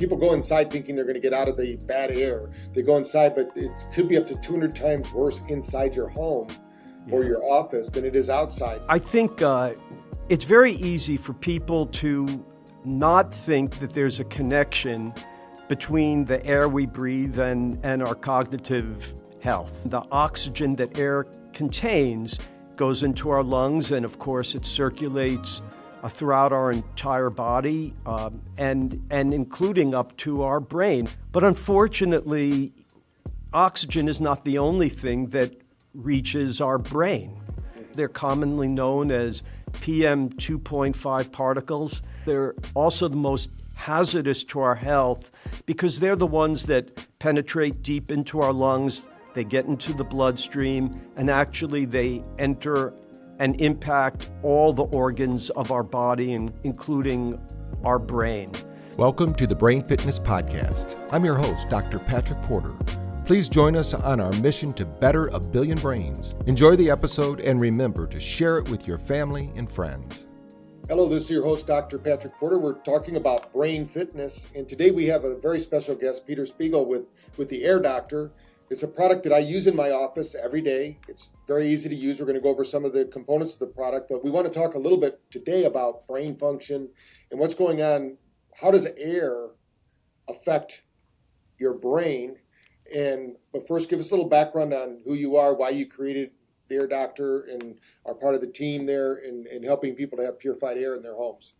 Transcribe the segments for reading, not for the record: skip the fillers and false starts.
people go inside thinking they're going to get out of the bad air. They go inside, but it could be up to 200 times worse inside your home or your office than it is outside. I think it's very easy for people to not think that there's a connection between the air we breathe and our cognitive health. The oxygen that air contains goes into our lungs, and of course it circulates throughout our entire body, and including up to our brain. But unfortunately, oxygen is not the only thing that reaches our brain. They're commonly known as PM 2.5 particles. They're also the most hazardous to our health because they're the ones that penetrate deep into our lungs. They get into the bloodstream, and actually they enter and impact all the organs of our body, including our brain. Welcome to the Brain Fitness Podcast. I'm your host, Dr. Patrick Porter. Please join us on our mission to better a billion brains. Enjoy the episode and remember to share it with your family and friends. Hello, this is your host, Dr. Patrick Porter. We're talking about brain fitness, and today we have a very special guest, Peter Spiegel with the Air Doctor. It's a product that I use in my office every day. It's very easy to use. We're going to go over some of the components of the product, but we want to talk a little bit today about brain function and what's going on. How does air affect your brain? But first, give us a little background on who you are, why you created the Air Doctor, and are part of the team there in helping people to have purified air in their homes.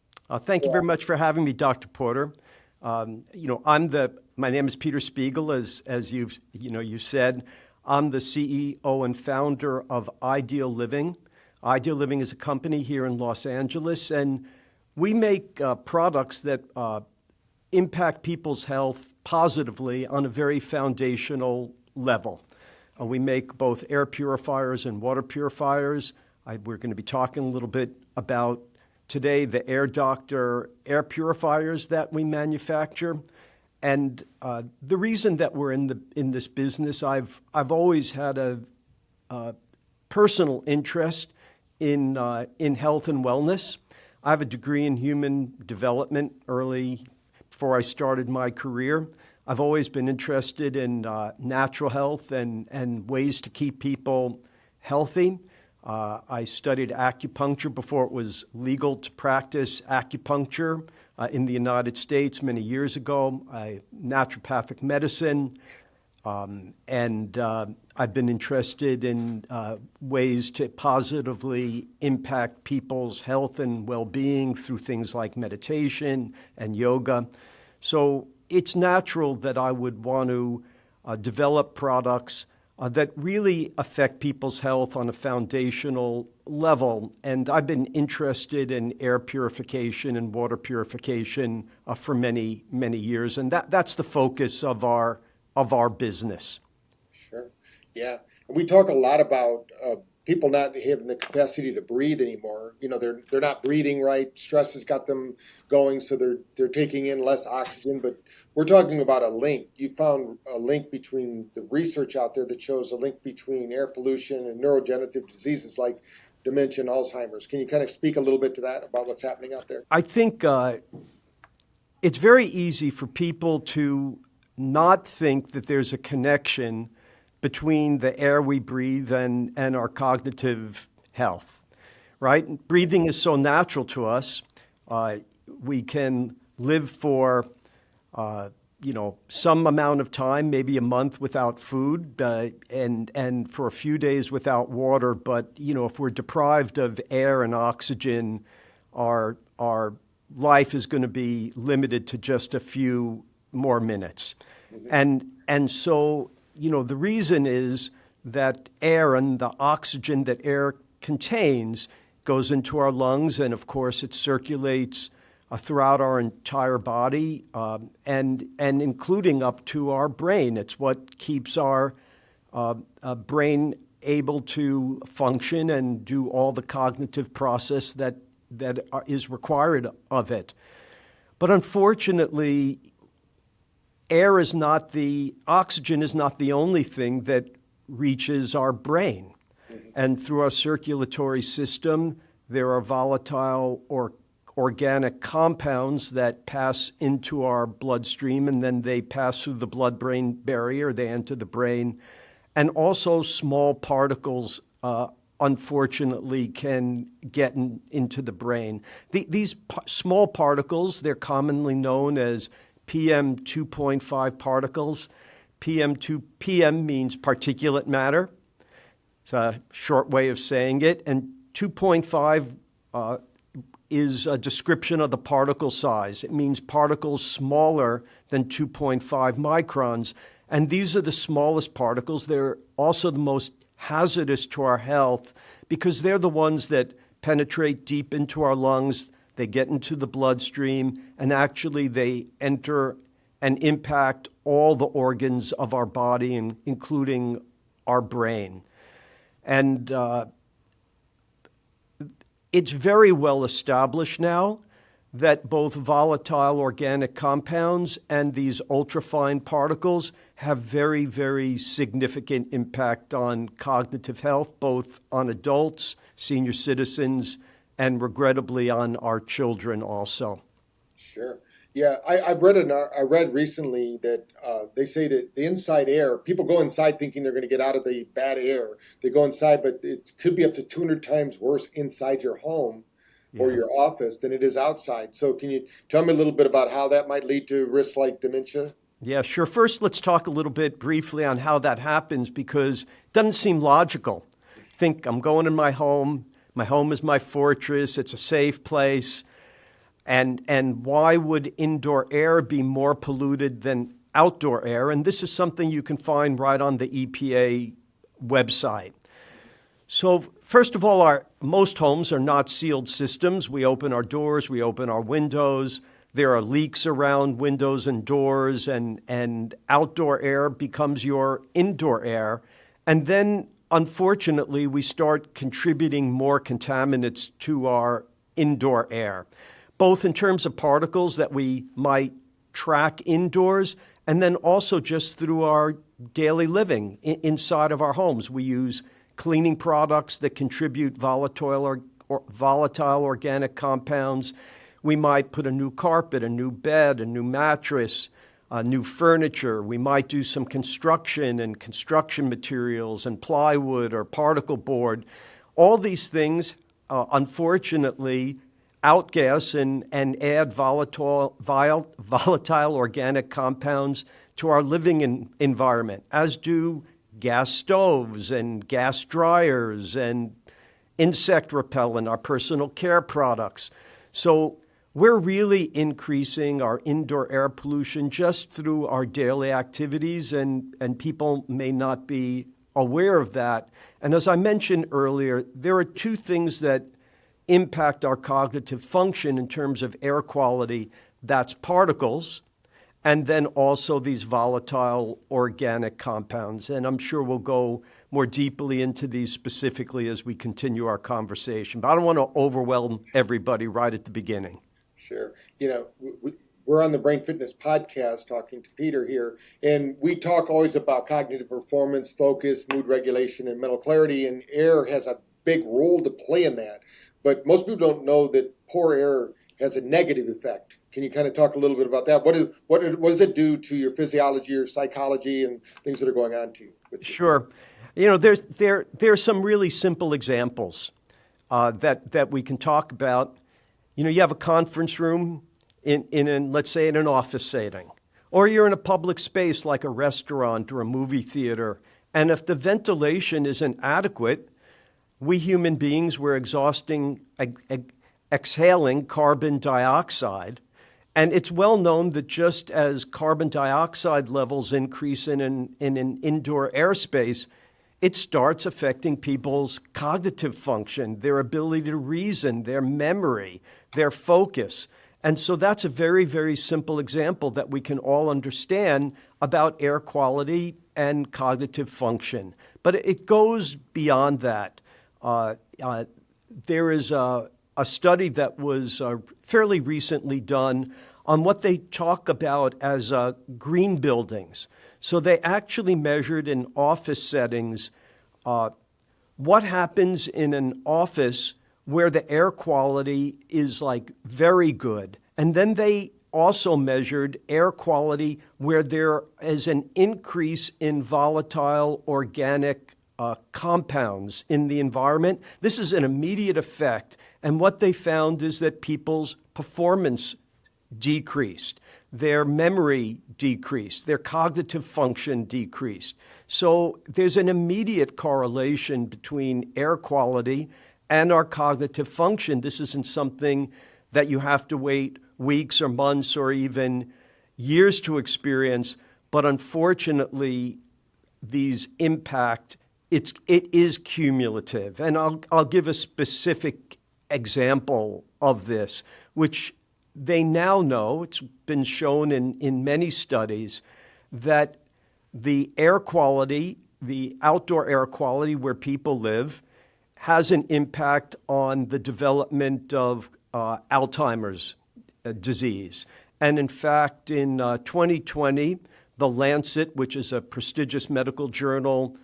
Thank you very much for having me, Dr. Porter. My name is Peter Spiegel, as you said. I'm the CEO and founder of Ideal Living. Ideal Living is a company here in Los Angeles, and we make products that impact people's health positively on a very foundational level. We make both air purifiers and water purifiers. We're going to be talking a little bit about today the Air Doctor air purifiers that we manufacture. And the reason that we're in this business, I've always had a personal interest in health and wellness. I have a degree in human development before I started my career. I've always been interested in natural health and ways to keep people healthy. I studied acupuncture before it was legal to practice acupuncture in the United States many years ago, naturopathic medicine, and I've been interested in ways to positively impact people's health and well-being through things like meditation and yoga. So it's natural that I would want to develop products that really affect people's health on a foundational level. And I've been interested in air purification and water purification for many, many years. And that's the focus of our business. Sure. Yeah. We talk a lot about people not having the capacity to breathe anymore. They're not breathing right. Stress has got them going, so they're taking in less oxygen. But we're talking about a link. You found a link between the research out there that shows a link between air pollution and neurodegenerative diseases like dementia and Alzheimer's. Can you kind of speak a little bit to that, about what's happening out there? I think it's very easy for people to not think that there's a connection between the air we breathe and our cognitive health, right? Breathing is so natural to us. We can live for, some amount of time, maybe a month without food, and for a few days without water. But, if we're deprived of air and oxygen, our life is going to be limited to just a few more minutes. Mm-hmm. And so, the reason is that air and the oxygen that air contains goes into our lungs, and of course it circulates throughout our entire body, and including up to our brain. It's what keeps our brain able to function and do all the cognitive process that is required of it. But unfortunately, oxygen is not the only thing that reaches our brain. Mm-hmm. And through our circulatory system, there are volatile organic compounds that pass into our bloodstream, and then they pass through the blood-brain barrier, they enter the brain. And also small particles, unfortunately, can get into the brain. These small particles, they're commonly known as PM 2.5 particles. PM means particulate matter. It's a short way of saying it. And 2.5 is a description of the particle size. It means particles smaller than 2.5 microns. And these are the smallest particles. They're also the most hazardous to our health because they're the ones that penetrate deep into our lungs. They get into the bloodstream, and actually they enter and impact all the organs of our body, including our brain. And it's very well established now that both volatile organic compounds and these ultrafine particles have very, very significant impact on cognitive health, both on adults, senior citizens, and regrettably on our children also. Sure. Yeah, I read recently that they say that the inside air, people go inside thinking they're going to get out of the bad air. They go inside, but it could be up to 200 times worse inside your home or your office than it is outside. So can you tell me a little bit about how that might lead to risks like dementia? Yeah, sure. First, let's talk a little bit briefly on how that happens because it doesn't seem logical. Think I'm going in my home. My home is my fortress. It's a safe place. And why would indoor air be more polluted than outdoor air? And this is something you can find right on the EPA website. So first of all, most homes are not sealed systems. We open our doors, we open our windows. There are leaks around windows and doors, and outdoor air becomes your indoor air. And then, unfortunately, we start contributing more contaminants to our indoor air, both in terms of particles that we might track indoors, and then also just through our daily living inside of our homes. We use cleaning products that contribute volatile organic compounds. We might put a new carpet, a new bed, a new mattress, new furniture. We might do some construction and construction materials and plywood or particle board. All these things, unfortunately, outgas and add volatile organic compounds to our living environment, as do gas stoves and gas dryers and insect repellent, our personal care products. So we're really increasing our indoor air pollution just through our daily activities, and people may not be aware of that. And as I mentioned earlier, there are two things that impact our cognitive function in terms of air quality. That's particles, and then also these volatile organic compounds. And I'm sure we'll go more deeply into these specifically as we continue our conversation. But I don't want to overwhelm everybody right at the beginning. Sure. We're on the Brain Fitness Podcast talking to Peter here, and we talk always about cognitive performance, focus, mood regulation, and mental clarity, and air has a big role to play in that. But most people don't know that poor air has a negative effect. Can you kind of talk a little bit about that? What does it do to your physiology or psychology and things that are going on to you? Sure. There's some really simple examples that we can talk about. You have a conference room let's say in an office setting, or you're in a public space like a restaurant or a movie theater. And if the ventilation isn't adequate, we human beings, we're exhaling carbon dioxide. And it's well known that just as carbon dioxide levels increase in an indoor airspace, it starts affecting people's cognitive function, their ability to reason, their memory, their focus. And so that's a very, very simple example that we can all understand about air quality and cognitive function. But it goes beyond that. There is a study that was fairly recently done on what they talk about as green buildings. So they actually measured in office settings what happens in an office where the air quality is like very good. And then they also measured air quality where there is an increase in volatile organic compounds in the environment. This is an immediate effect. And what they found is that people's performance decreased, their memory decreased, their cognitive function decreased. So there's an immediate correlation between air quality and our cognitive function. This isn't something that you have to wait weeks or months or even years to experience, but unfortunately, these impact, it is cumulative. And I'll give a specific example of this, which they now know, it's been shown in many studies, that the air quality, the outdoor air quality where people live, has an impact on the development of Alzheimer's disease. And in fact, in 2020, The Lancet, which is a prestigious medical journal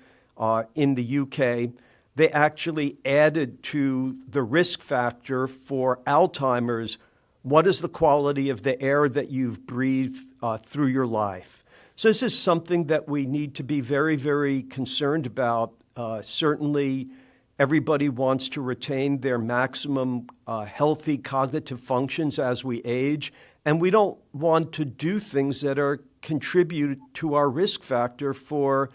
in the UK, they actually added to the risk factor for Alzheimer's, what is the quality of the air that you've breathed through your life? So this is something that we need to be very, very concerned about. Certainly, everybody wants to retain their maximum healthy cognitive functions as we age, and we don't want to do things that are contribute to our risk factor for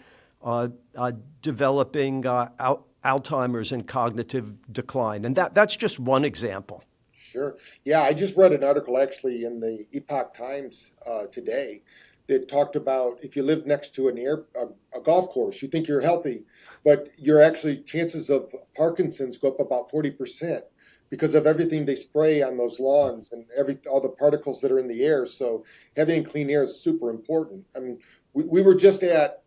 developing Alzheimer's and cognitive decline. And that's just one example. Sure. Yeah, I just read an article actually in the Epoch Times today that talked about if you live next to a golf course, you think you're healthy, but your actually chances of Parkinson's go up about 40% because of everything they spray on those lawns and all the particles that are in the air. So having clean air is super important. I mean, we were just at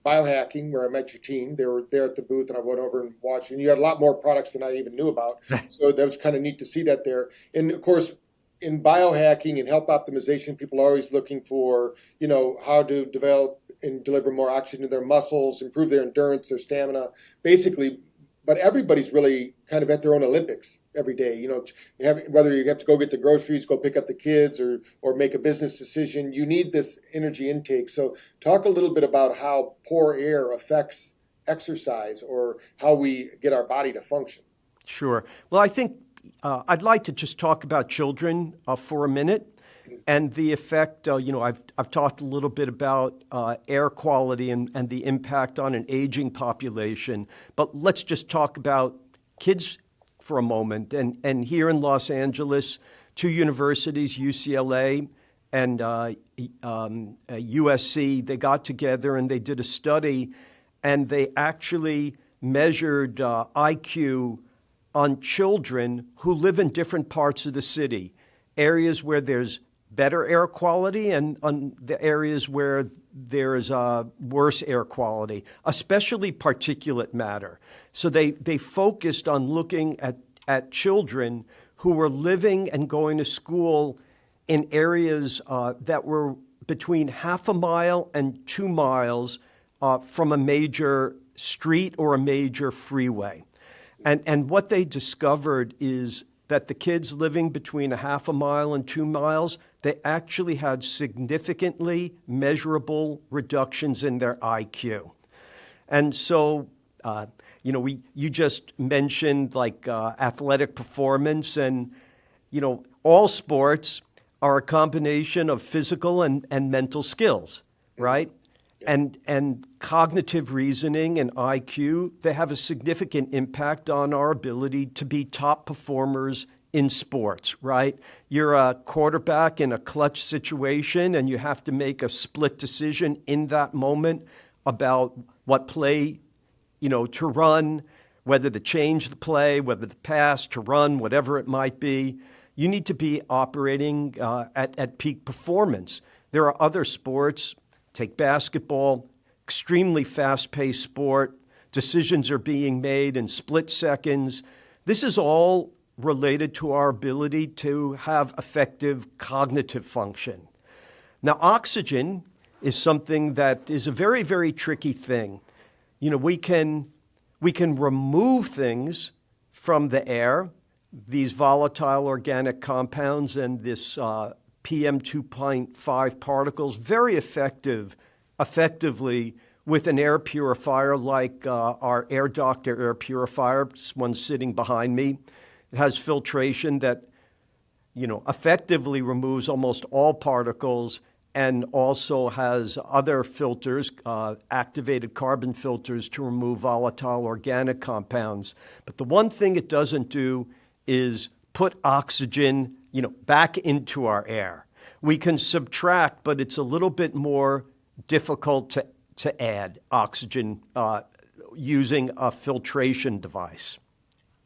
biohacking where I met your team. They were there at the booth and I went over and watched, and you had a lot more products than I even knew about. So that was kind of neat to see that there. And of course, in biohacking and health optimization, people are always looking for, how to develop and deliver more oxygen to their muscles, improve their endurance, their stamina, basically. But everybody's really kind of at their own Olympics every day. Whether you have to go get the groceries, go pick up the kids, or make a business decision, you need this energy intake. So talk a little bit about how poor air affects exercise or how we get our body to function. Sure. Well, I think I'd like to just talk about children for a minute and the effect. I've talked a little bit about air quality and the impact on an aging population, but let's just talk about kids for a moment. And here in Los Angeles, two universities, UCLA and USC, they got together and they did a study, and they actually measured IQ on children who live in different parts of the city, areas where there's better air quality and on the areas where there's worse air quality, especially particulate matter. So they focused on looking at children who were living and going to school in areas that were between half a mile and 2 miles from a major street or a major freeway. And what they discovered is that the kids living between a half a mile and 2 miles, they actually had significantly measurable reductions in their IQ. And so, you just mentioned athletic performance, and, all sports are a combination of physical and mental skills, right? And cognitive reasoning and IQ, they have a significant impact on our ability to be top performers in sports, right? You're a quarterback in a clutch situation and you have to make a split decision in that moment about what play, to run, whether to change the play, whether to pass, to run, whatever it might be. You need to be operating at peak performance. There are other sports. Take basketball, extremely fast-paced sport. Decisions are being made in split seconds. This is all related to our ability to have effective cognitive function. Now, oxygen is something that is a very, very tricky thing. We can remove things from the air, these volatile organic compounds and this PM 2.5 particles, very effectively with an air purifier like our Air Doctor air purifier, this one sitting behind me. It has filtration that, effectively removes almost all particles and also has other filters, activated carbon filters to remove volatile organic compounds. But the one thing it doesn't do is put oxygen, back into our air. We can subtract, but it's a little bit more difficult to add oxygen using a filtration device.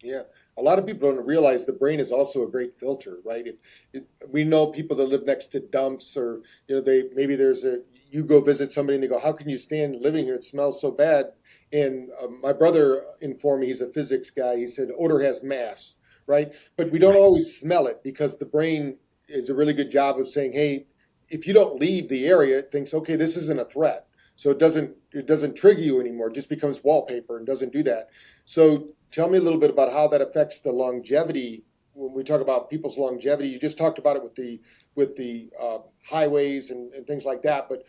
Yeah. A lot of people don't realize the brain is also a great filter, right? We know people that live next to dumps, or you go visit somebody and they go, "How can you stand living here? It smells so bad." And my brother informed me, he's a physics guy. He said odor has mass, right? But we don't always smell it because the brain is a really good job of saying, "Hey, if you don't leave the area, it thinks, okay, this isn't a threat." So it doesn't trigger you anymore. It just becomes wallpaper and doesn't do that. So tell me a little bit about how that affects the longevity. When we talk about people's longevity, you just talked about it with the highways and things like that, but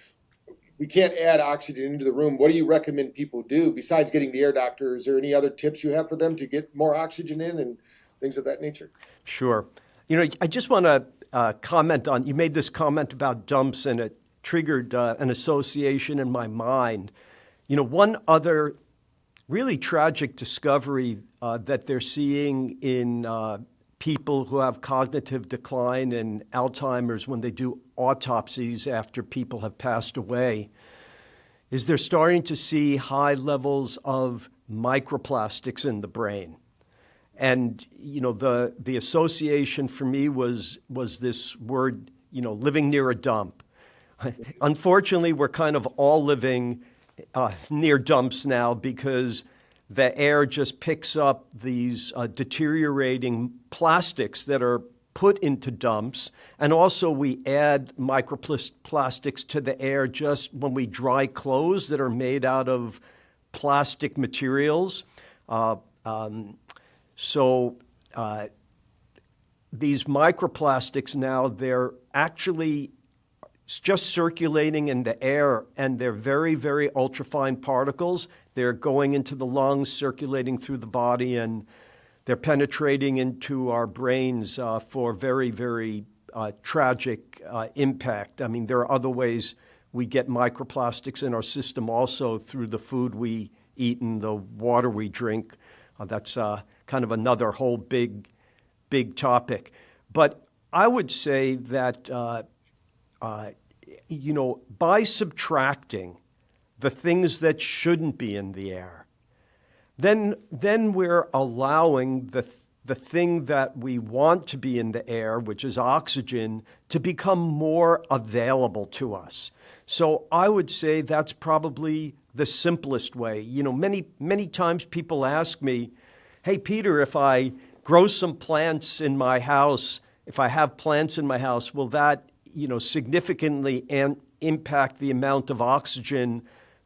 we can't add oxygen into the room. What do you recommend people do besides getting the air doctor? Is there any other tips you have for them to get more oxygen in and things of that nature? Sure. I just want to comment on, you made this comment about dumps and it triggered an association in my mind. One other really tragic discovery that they're seeing in people who have cognitive decline and Alzheimer's when they do autopsies after people have passed away is they're starting to see high levels of microplastics in the brain. And, the association for me was this word, living near a dump. Unfortunately, we're kind of all living near dumps now because the air just picks up these deteriorating plastics that are put into dumps. And also we add microplastics to the air just when we dry clothes that are made out of plastic materials. So these microplastics now, they're actually just circulating in the air, and they're very, very ultrafine particles. They're going into the lungs, circulating through the body, and they're penetrating into our brains for very, very tragic impact. I mean, there are other ways we get microplastics in our system also through the food we eat and the water we drink. That's kind of another whole big topic. But I would say that by subtracting the things that shouldn't be in the air, then we're allowing the thing that we want to be in the air, which is oxygen, to become more available to us. So I would say that's probably the simplest way. Many times people ask me, "Hey, Peter, if I grow some plants in my house, if I have plants in my house, will that significantly impact the amount of oxygen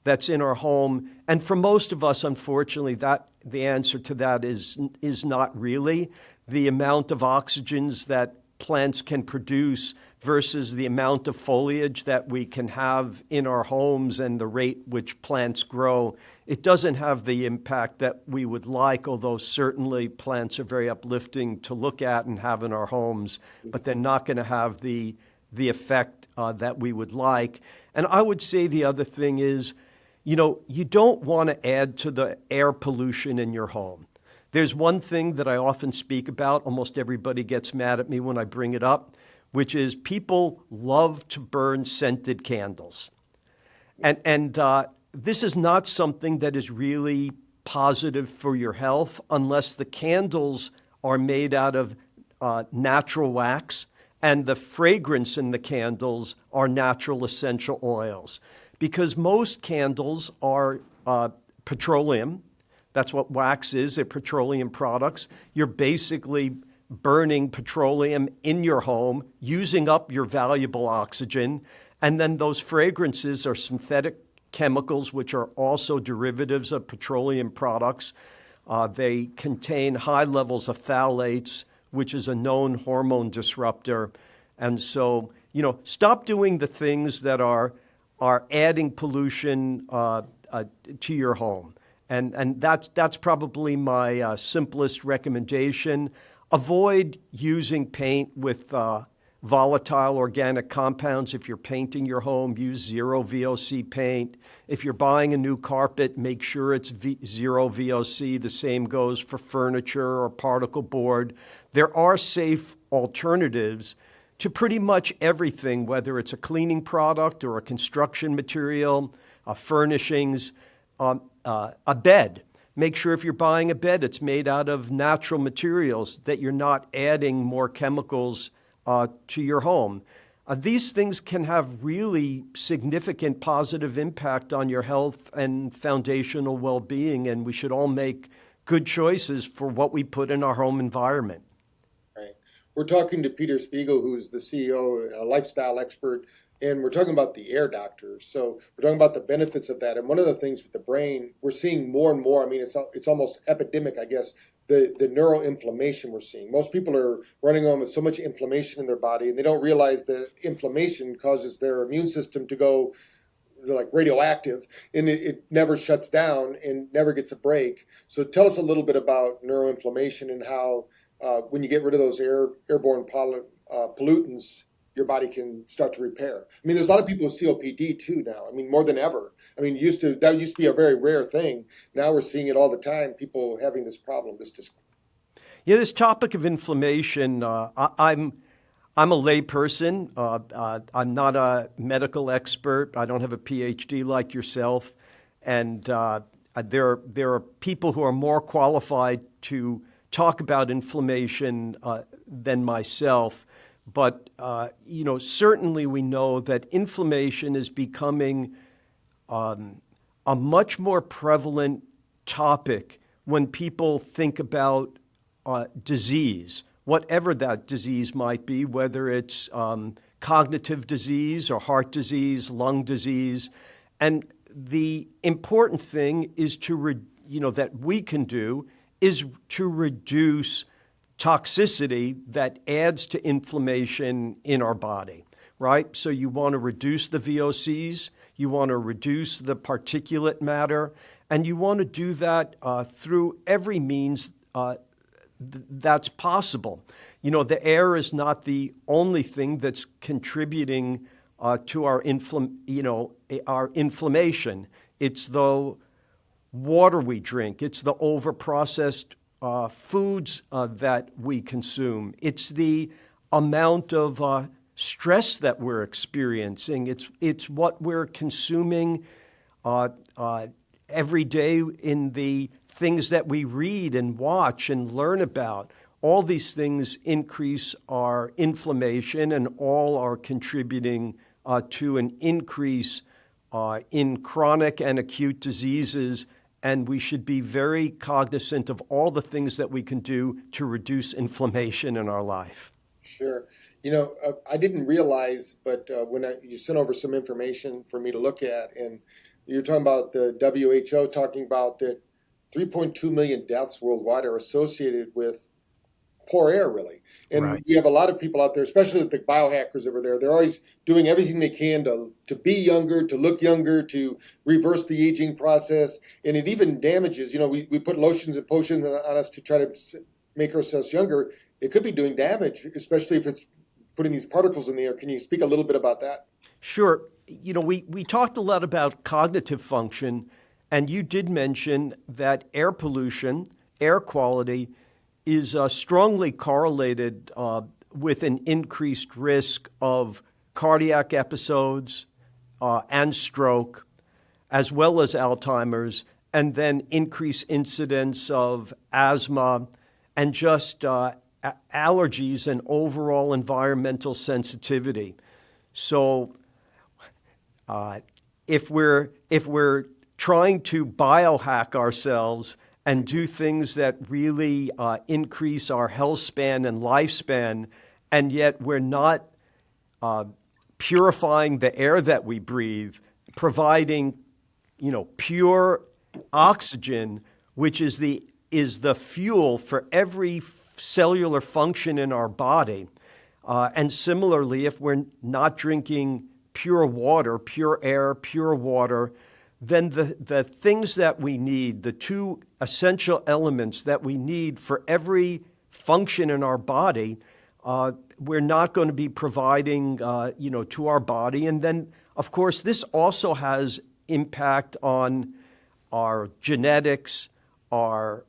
that's in our home?" And for most of us, unfortunately, the answer to that is not really. The amount of oxygens that plants can produce versus the amount of foliage that we can have in our homes and the rate which plants grow, it doesn't have the impact that we would like, although certainly plants are very uplifting to look at and have in our homes, but they're not going to have the effect that we would like. And I would say the other thing is, you don't want to add to the air pollution in your home. There's one thing that I often speak about, almost everybody gets mad at me when I bring it up, which is people love to burn scented candles. And this is not something that is really positive for your health unless the candles are made out of natural wax and the fragrance in the candles are natural essential oils. Because most candles are petroleum. That's what wax is. They're petroleum products. You're basically burning petroleum in your home, using up your valuable oxygen. And then those fragrances are synthetic chemicals, which are also derivatives of petroleum products. They contain high levels of phthalates, which is a known hormone disruptor. And so, stop doing the things that are adding pollution to your home. And that's probably my simplest recommendation. Avoid using paint with volatile organic compounds. If you're painting your home, use zero VOC paint. If you're buying a new carpet, make sure it's zero VOC. The same goes for furniture or particle board. There are safe alternatives to pretty much everything, whether it's a cleaning product or a construction material, furnishings, a bed. Make sure if you're buying a bed, it's made out of natural materials, that you're not adding more chemicals to your home. These things can have really significant positive impact on your health and foundational well-being, and we should all make good choices for what we put in our home environment. Right. We're talking to Peter Spiegel, who's the CEO, a lifestyle expert, and we're talking about the air doctor. So we're talking about the benefits of that. And one of the things with the brain, we're seeing more and more, I mean, it's almost epidemic, I guess, the neuroinflammation we're seeing. Most people are running on with so much inflammation in their body, and they don't realize that inflammation causes their immune system to go like radioactive, and it never shuts down and never gets a break. So tell us a little bit about neuroinflammation and how when you get rid of those airborne pollutants, your body can start to repair. I mean, there's a lot of people with COPD too now. I mean, more than ever. I mean, that used to be a very rare thing. Now we're seeing it all the time. People having this problem. This topic of inflammation. I'm a lay person. I'm not a medical expert. I don't have a PhD like yourself, and there are people who are more qualified to talk about inflammation than myself. But, certainly we know that inflammation is becoming a much more prevalent topic when people think about disease, whatever that disease might be, whether it's cognitive disease or heart disease, lung disease. And the important thing is that we can do is to reduce toxicity that adds to inflammation in our body, right? So you want to reduce the VOCs, you want to reduce the particulate matter, and you want to do that through every means that's possible. The air is not the only thing that's contributing to our inflammation. It's the water we drink. It's the overprocessed foods that we consume. It's the amount of stress that we're experiencing. It's what we're consuming every day in the things that we read and watch and learn about. All these things increase our inflammation, and all are contributing to an increase in chronic and acute diseases. And we should be very cognizant of all the things that we can do to reduce inflammation in our life. Sure. I didn't realize, but when you sent over some information for me to look at, and you're talking about the WHO talking about that 3.2 million deaths worldwide are associated with poor air, really. And Right. We have a lot of people out there, especially the biohackers over there. They're always doing everything they can to be younger, to look younger, to reverse the aging process. And it even damages, we put lotions and potions on us to try to make ourselves younger. It could be doing damage, especially if it's putting these particles in the air. Can you speak a little bit about that? Sure. We talked a lot about cognitive function, and you did mention that air pollution, air quality, is strongly correlated with an increased risk of cardiac episodes and stroke, as well as Alzheimer's, and then increased incidence of asthma and just allergies and overall environmental sensitivity. So if we're trying to biohack ourselves and do things that really increase our health span and lifespan, and yet we're not purifying the air that we breathe, providing, pure oxygen, which is the is the fuel for every cellular function in our body. And similarly, if we're not drinking pure water, pure air, pure water, then the things that we need, the two essential elements that we need for every function in our body, we're not going to be providing, to our body. And then, of course, this also has impact on our genetics, our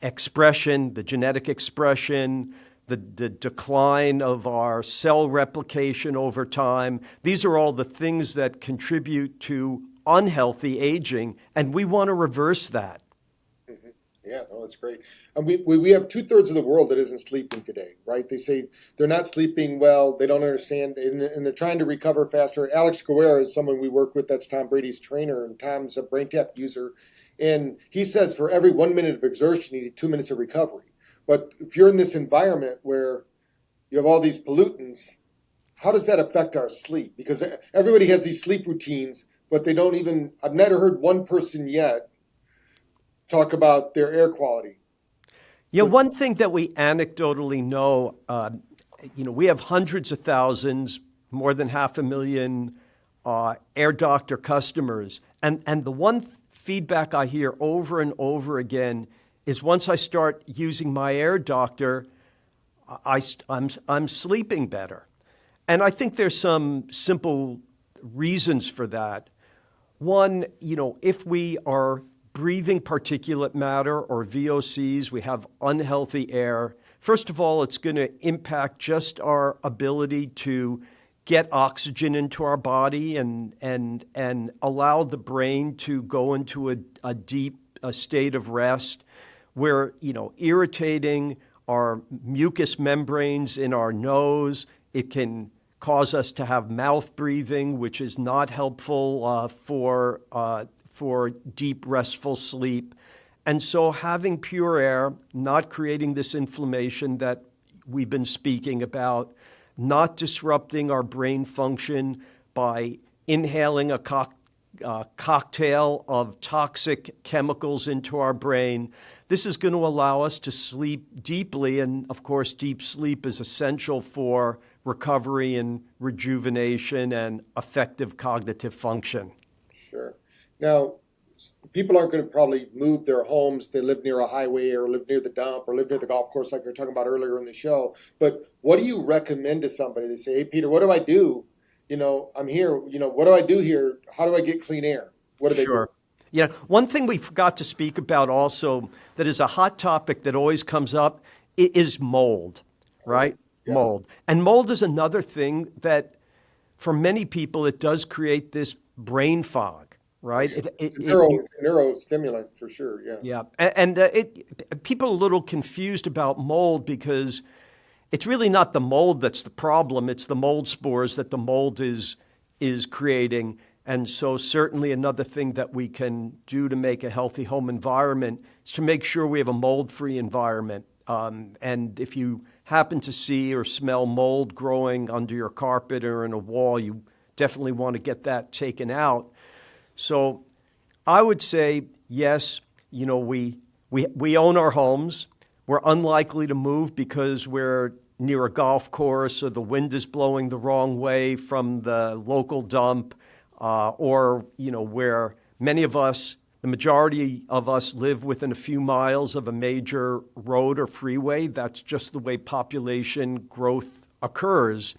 expression, the genetic expression, the decline of our cell replication over time. These are all the things that contribute to unhealthy aging, and we want to reverse that. Mm-hmm. Yeah, no, that's great. And we have 2/3 of the world that isn't sleeping today, right? They say they're not sleeping well, they don't understand, and they're trying to recover faster. Alex Guerra is someone we work with, that's Tom Brady's trainer, and Tom's a brain tap user. And he says for every 1 minute of exertion, you need 2 minutes of recovery. But if you're in this environment where you have all these pollutants, how does that affect our sleep? Because everybody has these sleep routines, but they don't even, I've never heard one person yet talk about their air quality. Yeah, one thing that we anecdotally know, we have hundreds of thousands, more than 500,000 Air Doctor customers. And the one feedback I hear over and over again is once I start using my Air Doctor, I'm sleeping better. And I think there's some simple reasons for that. One, if we are breathing particulate matter or VOCs, we have unhealthy air. First of all, it's going to impact just our ability to get oxygen into our body and allow the brain to go into a deep state of rest. We're, irritating our mucous membranes in our nose. It can cause us to have mouth breathing, which is not helpful for deep, restful sleep. And so having pure air, not creating this inflammation that we've been speaking about, not disrupting our brain function by inhaling a cocktail of toxic chemicals into our brain. This is going to allow us to sleep deeply, and of course, deep sleep is essential for recovery and rejuvenation and effective cognitive function. Sure. Now, people aren't going to probably move their homes. They live near a highway or live near the dump or live near the golf course like we were talking about earlier in the show. But what do you recommend to somebody? They say, hey, Peter, what do I do? I'm here. What do I do here? How do I get clean air? What do they do? Yeah. One thing we forgot to speak about also that is a hot topic that always comes up is mold, right? Yeah. Mold. And mold is another thing that for many people, it does create this brain fog, right? It's a neurostimulant for sure, yeah. Yeah. And people are a little confused about mold because it's really not the mold that's the problem. It's the mold spores that the mold is creating. And so certainly another thing that we can do to make a healthy home environment is to make sure we have a mold-free environment. And if you happen to see or smell mold growing under your carpet or in a wall, you definitely want to get that taken out. So I would say, yes, we own our homes. We're unlikely to move because we're near a golf course or the wind is blowing the wrong way from the local dump. Or where many of us, the majority of us live within a few miles of a major road or freeway. That's just the way population growth occurs.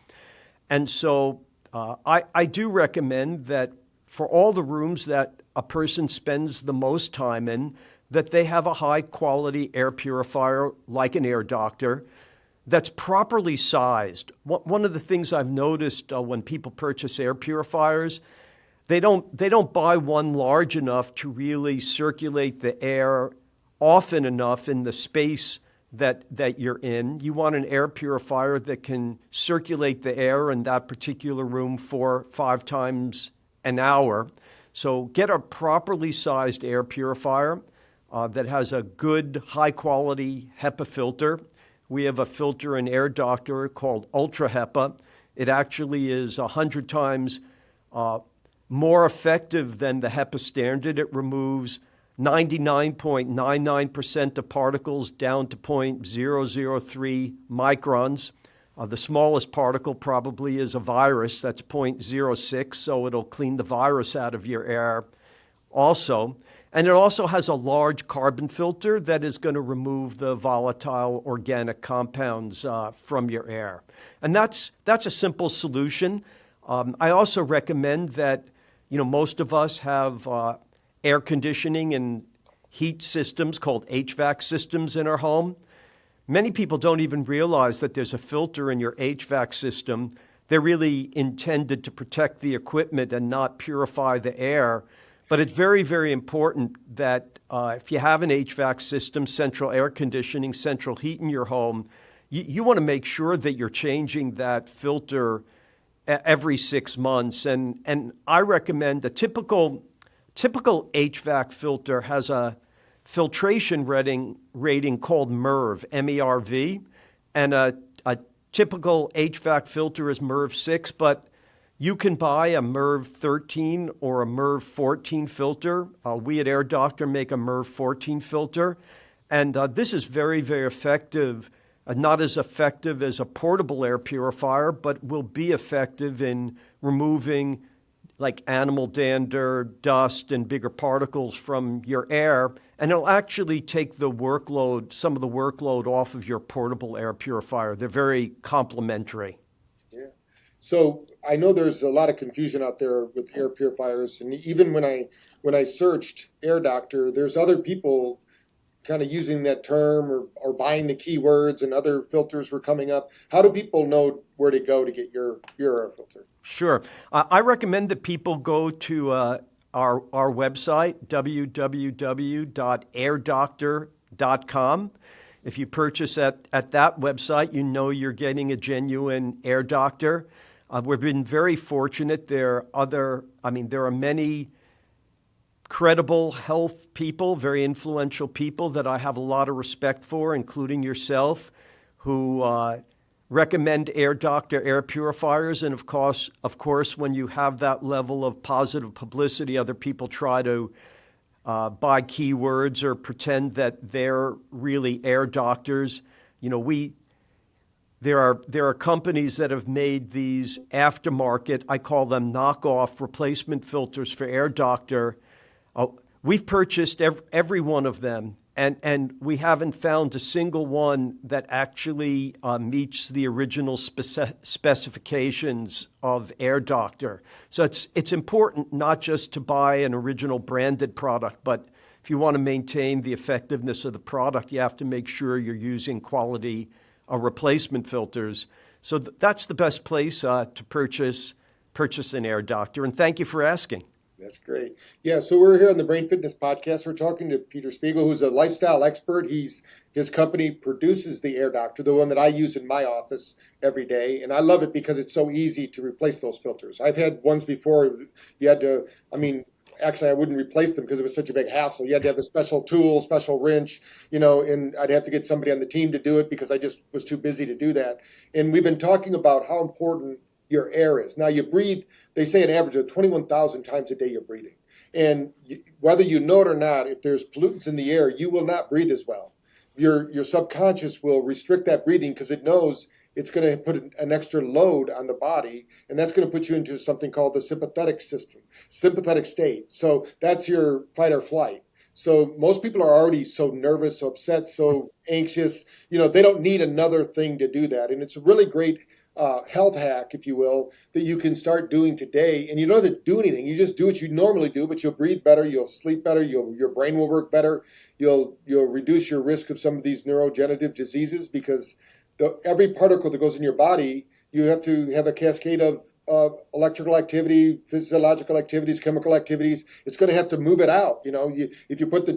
And so I do recommend that for all the rooms that a person spends the most time in, that they have a high quality air purifier like an Air Doctor that's properly sized. One of the things I've noticed when people purchase air purifiers, they don't buy one large enough to really circulate the air often enough in the space that you're in. You want an air purifier that can circulate the air in that particular room 4-5 times an hour. So get a properly sized air purifier that has a good high quality HEPA filter. We have a filter in Air Doctor called Ultra HEPA. It actually is 100 times more effective than the HEPA standard. It removes 99.99% of particles down to 0.003 microns. The smallest particle probably is a virus, that's 0.06, so it'll clean the virus out of your air also. And it also has a large carbon filter that is going to remove the volatile organic compounds from your air. And that's a simple solution. I also recommend that, most of us have air conditioning and heat systems called HVAC systems in our home. Many people don't even realize that there's a filter in your HVAC system. They're really intended to protect the equipment and not purify the air. But it's very, very important that if you have an HVAC system, central air conditioning, central heat in your home, you want to make sure that you're changing that filter every 6 months. And I recommend a typical HVAC filter has a filtration rating called MERV, M-E-R-V, and a typical HVAC filter is MERV 6, but you can buy a MERV 13 or a MERV 14 filter. We at Air Doctor make a MERV 14 filter, and this is very, very effective. Not as effective as a portable air purifier, but will be effective in removing like animal dander, dust, and bigger particles from your air, and it'll actually take some of the workload off of your portable air purifier. They're very complementary. Yeah. So I know there's a lot of confusion out there with air purifiers, and even when I searched Air Doctor, there's other people kind of using that term or buying the keywords, and other filters were coming up. How do people know where to go to get your air filter? Sure. I recommend that people go to our website, www.airdoctor.com. If you purchase at that website, you're getting a genuine Air Doctor. We've been very fortunate. There are many credible health people, very influential people that I have a lot of respect for, including yourself, who recommend Air Doctor air purifiers. And of course, when you have that level of positive publicity, other people try to buy keywords or pretend that they're really air doctors. There are companies that have made these aftermarket, I call them knockoff replacement filters for Air Doctor. We've purchased every one of them, and we haven't found a single one that actually meets the original specifications of Air Doctor. So it's important not just to buy an original branded product, but if you want to maintain the effectiveness of the product, you have to make sure you're using quality replacement filters. So that's the best place to purchase an Air Doctor. And thank you for asking. That's great. Yeah, so we're here on the Brain Fitness Podcast. We're talking to Peter Spiegel, who's a lifestyle expert. His company produces the Air Doctor, the one that I use in my office every day. And I love it because it's so easy to replace those filters. I've had ones before you had to, actually I wouldn't replace them because it was such a big hassle. You had to have a special tool, special wrench, and I'd have to get somebody on the team to do it because I just was too busy to do that. And we've been talking about how important your air is. Now you breathe, they say an average of 21,000 times a day you're breathing. And whether you know it or not, if there's pollutants in the air, you will not breathe as well. Your subconscious will restrict that breathing because it knows it's going to put an extra load on the body, and that's going to put you into something called the sympathetic state. So that's your fight or flight. So most people are already so nervous, so upset, so anxious. They don't need another thing to do that. And it's a really great health hack, if you will, that you can start doing today. And you don't have to do anything. You just do what you normally do, but you'll breathe better, you'll sleep better, your brain will work better, you'll reduce your risk of some of these neurodegenerative diseases because every particle that goes in your body, you have to have a cascade of electrical activity, physiological activities, chemical activities. It's going to have to move it out. If you put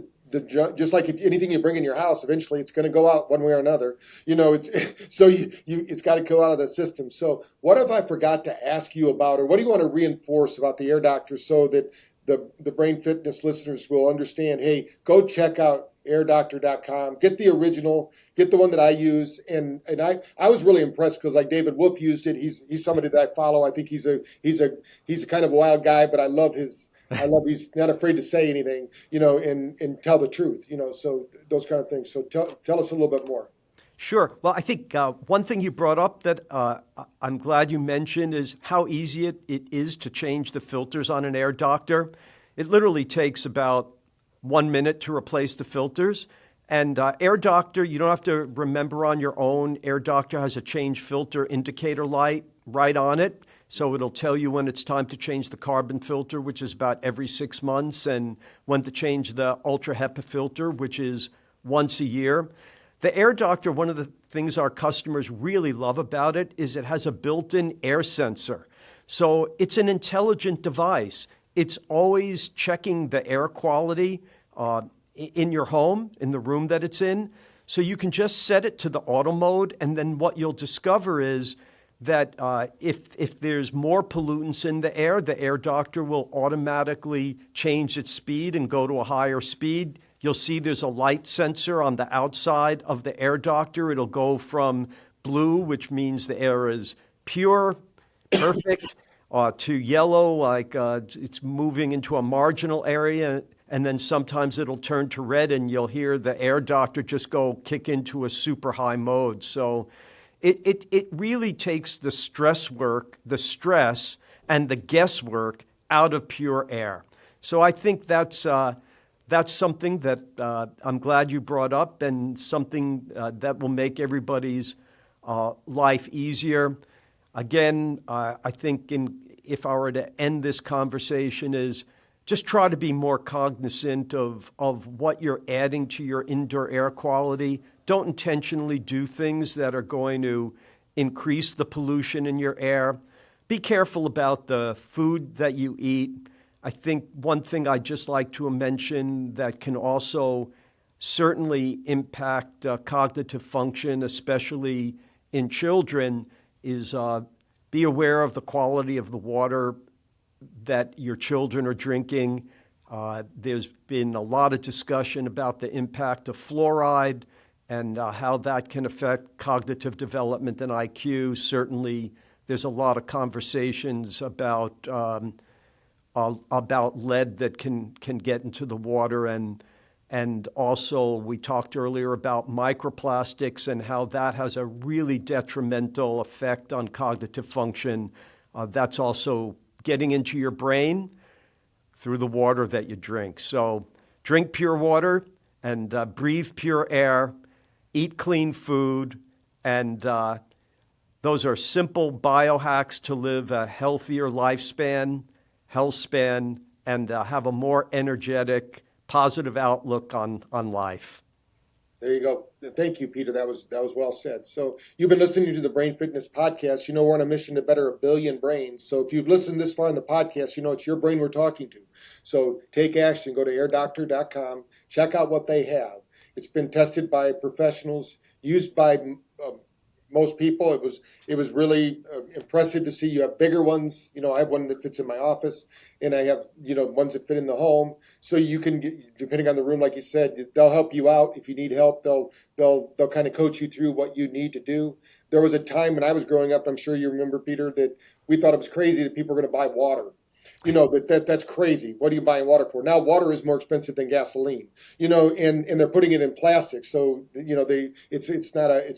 just like if anything you bring in your house, eventually it's going to go out one way or another. It's got to go out of the system. So what if I forgot to ask you about, or what do you want to reinforce about the Air Doctor so that the Brain Fitness listeners will understand, hey, go check out airdoctor.com, get the original, get the one that I use. And I was really impressed because like David Wolf used it. He's somebody that I follow. I think he's a kind of a wild guy, but I love his I love he's not afraid to say anything, and tell the truth, so those kind of things. So tell us a little bit more. Sure. Well, I think one thing you brought up that I'm glad you mentioned is how easy it is to change the filters on an air doctor. It literally takes about 1 minute to replace the filters. And Air Doctor, you don't have to remember on your own. Air Doctor has a change filter indicator light right on it. So it'll tell you when it's time to change the carbon filter, which is about every 6 months, and when to change the ultra HEPA filter, which is once a year. The Air Doctor, one of the things our customers really love about it is it has a built-in air sensor. So it's an intelligent device. It's always checking the air quality in your home, in the room that it's in. So you can just set it to the auto mode, and then what you'll discover is that if there's more pollutants in the Air Doctor will automatically change its speed and go to a higher speed. You'll see there's a light sensor on the outside of the Air Doctor. It'll go from blue, which means the air is pure, perfect, to yellow, like it's moving into a marginal area. And then sometimes it'll turn to red and you'll hear the Air Doctor just go kick into a super high mode. So it really takes the stress and the guesswork out of pure air. So I think that's something that I'm glad you brought up, and something that will make everybody's life easier. Again, I think if I were to end this conversation is just try to be more cognizant of what you're adding to your indoor air quality. Don't intentionally do things that are going to increase the pollution in your air. Be careful about the food that you eat. I think one thing I'd just like to mention that can also certainly impact cognitive function, especially in children, is be aware of the quality of the water that your children are drinking. There's been a lot of discussion about the impact of fluoride and how that can affect cognitive development and IQ. Certainly, there's a lot of conversations about lead that can get into the water, and also we talked earlier about microplastics and how that has a really detrimental effect on cognitive function. That's also getting into your brain through the water that you drink. So drink pure water and breathe pure air, eat clean food, and those are simple biohacks to live a healthier lifespan, health span, and have a more energetic, positive outlook on life. There you go. Thank you, Peter. That was well said. So you've been listening to the Brain Fitness Podcast. We're on a mission to better 1 billion brains. So if you've listened this far in the podcast, it's your brain we're talking to. So take action. Go to airdoctor.com. Check out what they have. It's been tested by professionals, used by most people. It was really impressive to see. You have bigger ones. I have one that fits in my office, and I have ones that fit in the home. So you can get, depending on the room, like you said, they'll help you out. If you need help, they'll kind of coach you through what you need to do. There was a time when I was growing up, I'm sure you remember, Peter, that we thought it was crazy that people were going to buy water. That's crazy. What are you buying water for? Now water is more expensive than gasoline, and they're putting it in plastic. So, it's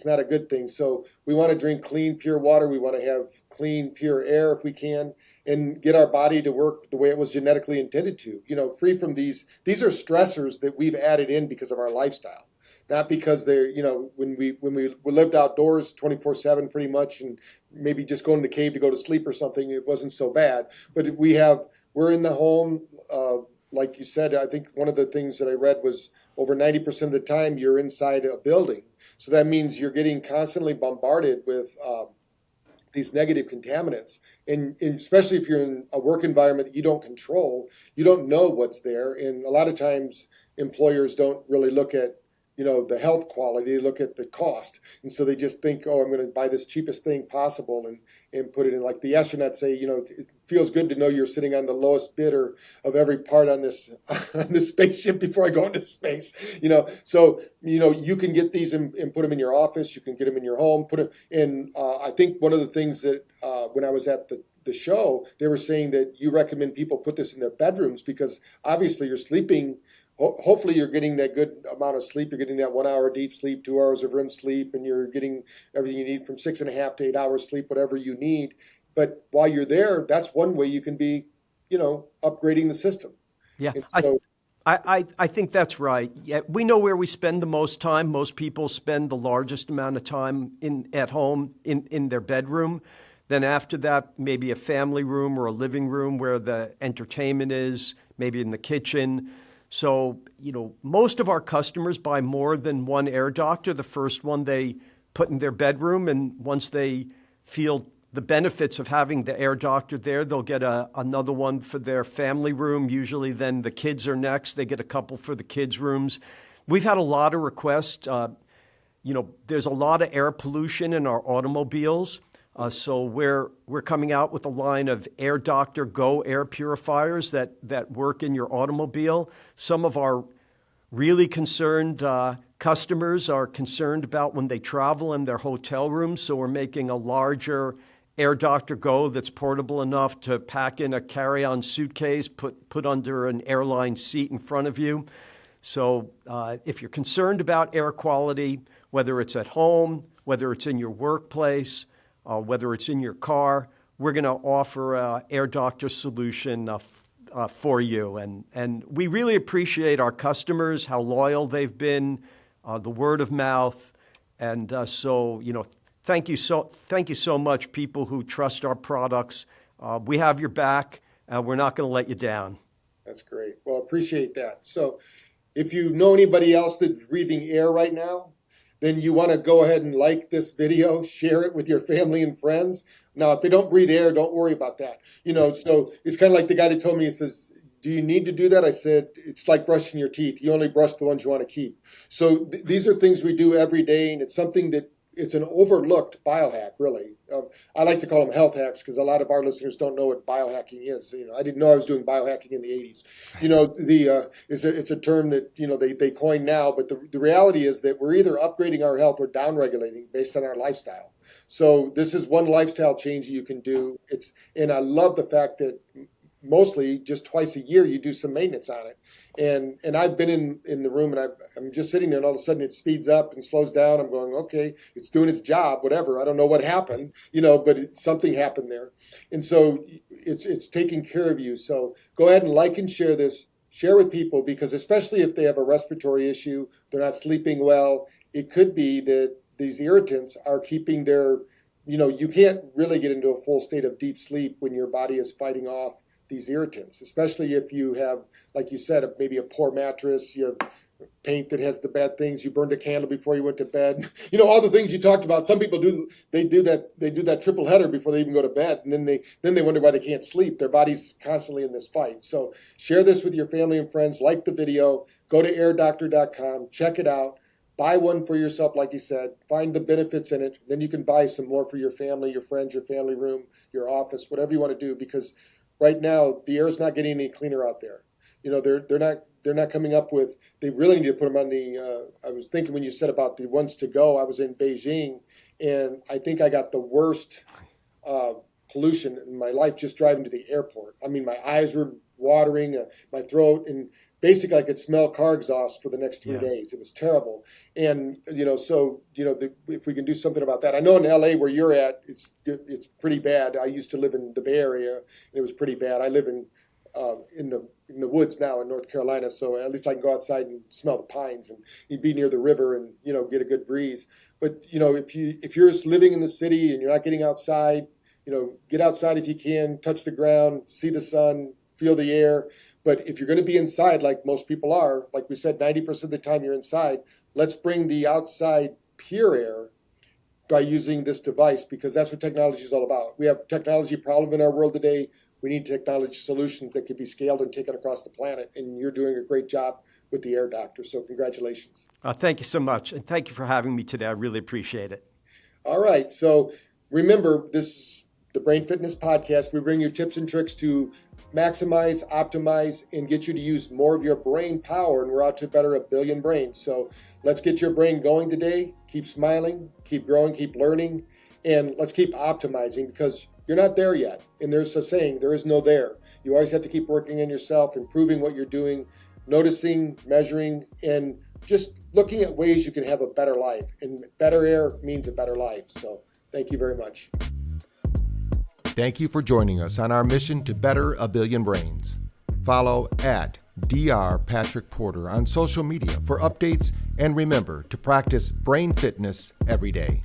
not a good thing. So we want to drink clean, pure water. We want to have clean, pure air if we can, and get our body to work the way it was genetically intended to, free from these are stressors that we've added in because of our lifestyle. Not because they're, when we lived outdoors 24/7 pretty much, and maybe just going to the cave to go to sleep or something, it wasn't so bad. But we're in the home, like you said. I think one of the things that I read was over 90% of the time you're inside a building. So that means you're getting constantly bombarded with these negative contaminants. And especially if you're in a work environment that you don't control, you don't know what's there. And a lot of times employers don't really look at the health quality, look at the cost. And so they just think, I'm going to buy this cheapest thing possible and put it in. Like the astronauts say, it feels good to know you're sitting on the lowest bidder of every part on this spaceship before I go into space. So you can get these and put them in your office. You can get them in your home, put it in. I think one of the things that when I was at the the show, they were saying that you recommend people put this in their bedrooms because obviously you're sleeping. Hopefully you're getting that good amount of sleep. You're getting that 1 hour deep sleep, 2 hours of REM sleep, and you're getting everything you need from 6.5 to 8 hours sleep, whatever you need. But while you're there, that's one way you can be, upgrading the system. Yeah, And so, I think that's right. Yeah, we know where we spend the most time. Most people spend the largest amount of time at home in their bedroom. Then after that, maybe a family room or a living room where the entertainment is, maybe in the kitchen. So, most of our customers buy more than one air doctor. The first one they put in their bedroom, and once they feel the benefits of having the air doctor there, they'll get another one for their family room. Usually then the kids are next. They get a couple for the kids' rooms. We've had a lot of requests. There's a lot of air pollution in our automobiles. So we're coming out with a line of Air Doctor Go air purifiers that work in your automobile. Some of our really concerned customers are concerned about when they travel in their hotel rooms. So we're making a larger Air Doctor Go that's portable enough to pack in a carry-on suitcase, put under an airline seat in front of you. So if you're concerned about air quality, whether it's at home, whether it's in your workplace, whether it's in your car, we're going to offer an Air Doctor solution for you. And we really appreciate our customers, how loyal they've been, the word of mouth. And thank you so much, people who trust our products. We have your back. We're not going to let you down. That's great. Well, appreciate that. So if you know anybody else that's breathing air right now, then you want to go ahead and like this video, share it with your family and friends. Now, if they don't breathe air, don't worry about that. So it's kind of like the guy that told me, he says, do you need to do that? I said, it's like brushing your teeth. You only brush the ones you want to keep. So these are things we do every day, and it's something that it's an overlooked biohack, really. I like to call them health hacks because a lot of our listeners don't know what biohacking is. I didn't know I was doing biohacking in the 80s. It's a term that they coin now, but the reality is that we're either upgrading our health or downregulating based on our lifestyle. So this is one lifestyle change you can do. And I love the fact that mostly just twice a year you do some maintenance on it. And I've been in the room and I'm just sitting there and all of a sudden it speeds up and slows down. I'm going, okay, it's doing its job, whatever. I don't know what happened, but something happened there. And so it's taking care of you. So go ahead and like and share this. Share with people, because especially if they have a respiratory issue, they're not sleeping well, it could be that these irritants are keeping their, you can't really get into a full state of deep sleep when your body is fighting off these irritants, especially if you have, like you said, maybe a poor mattress, you have paint that has the bad things, you burned a candle before you went to bed, all the things you talked about. Some people do that triple header before they even go to bed, and then they wonder why they can't sleep. Their body's constantly in this fight. So share this with your family and friends, like the video, go to airdoctor.com, check it out, buy one for yourself, like you said, find the benefits in it, then you can buy some more for your family, your friends, your family room, your office, whatever you want to do, because right now, the air is not getting any cleaner out there. They're not coming up with. They really need to put them on the. I was thinking when you said about the ones to go. I was in Beijing, and I think I got the worst pollution in my life just driving to the airport. I mean, my eyes were watering, my throat, and basically I could smell car exhaust for the next 3 days. It was terrible. And if we can do something about that. I know in LA where you're at, it's pretty bad. I used to live in the Bay Area, and it was pretty bad. I live in the woods now in North Carolina, so at least I can go outside and smell the pines, and you'd be near the river and get a good breeze. But if you're just living in the city and you're not getting outside, get outside if you can, touch the ground, see the sun, feel the air. But if you're going to be inside, like most people are, like we said, 90% of the time you're inside, let's bring the outside pure air by using this device, because that's what technology is all about. We have a technology problem in our world today. We need technology solutions that can be scaled and taken across the planet. And you're doing a great job with the Air Doctor. So congratulations. Thank you so much. And thank you for having me today. I really appreciate it. All right. So remember, this is the Brain Fitness Podcast. We bring you tips and tricks to maximize, optimize, and get you to use more of your brain power. And we're out to better 1 billion brains. So let's get your brain going today. Keep smiling, keep growing, keep learning, and let's keep optimizing, because you're not there yet. And there's a saying, there is no there. You always have to keep working on yourself, improving what you're doing, noticing, measuring, and just looking at ways you can have a better life. And better air means a better life. So thank you very much. Thank you for joining us on our mission to better a billion brains. Follow at Dr. Patrick Porter on social media for updates, and remember to practice brain fitness every day.